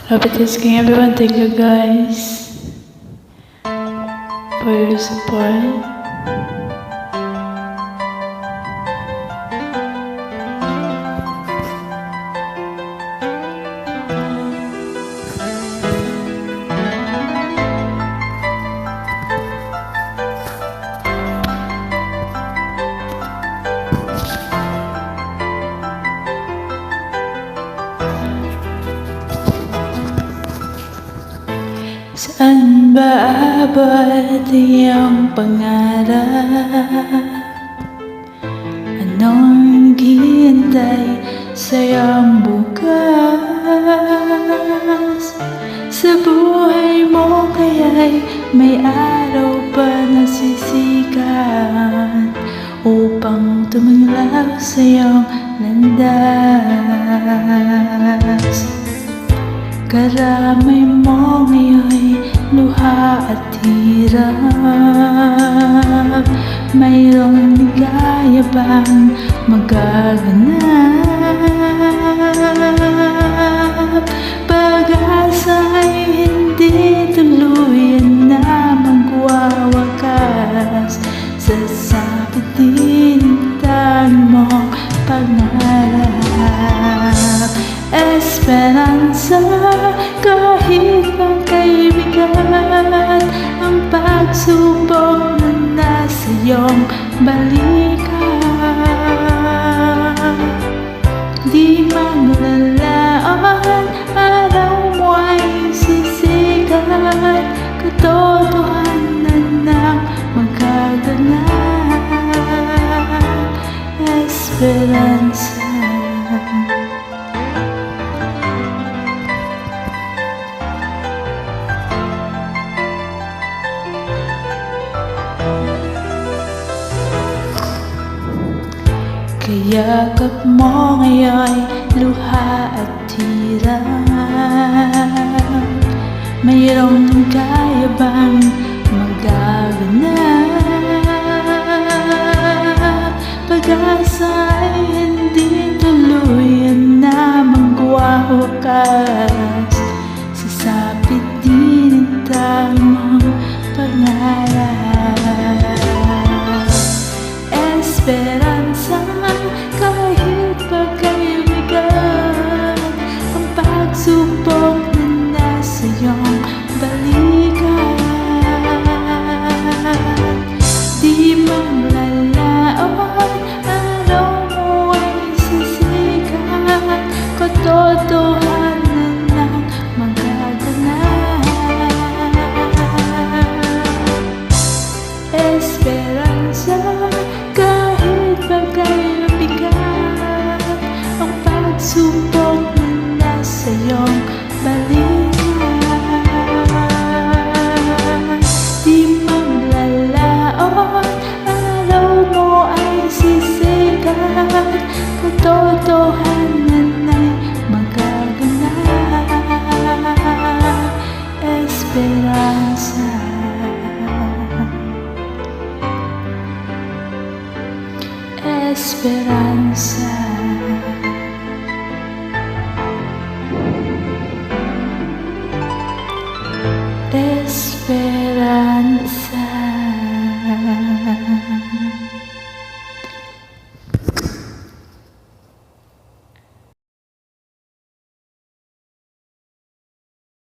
Love it is King, everyone. Thank you guys for your support. Saan ba abot iyong pangarap? Anong naghihintay sa iyong bukas? Sa buhay mo kaya'y may araw pa na sisikat upang tuminglaw sa iyong landas. Karamay mo ngayon'y luha at hirap. Mayroong ligaya bang magaganap? Pag-asa'y hindi tuluyan na magwawakas. Sasabit din ang mong pangarap. Esperanza, kahit ang kaibigan, ang pagsubok na nasa iyong balikan. Di maglalaan, araw mo ay sisikat, katotohanan ng magaganap. Esperanza. Kayakap mo ngayon luha at hirap. Mayroong kaya bang magaganap? Pag-asa ay hindi tuluyan na magwawakas. Sasapit din ang tamang pangarap. Esperanza, kahit pagkaibigan, ang pagsubok na nasa iyong balikan. Di maglalaon, araw mo ay sisikat, katotohanan ng magaganap. Esperanza, kahit pagkaibigan, ang pagsubok na nasa iyong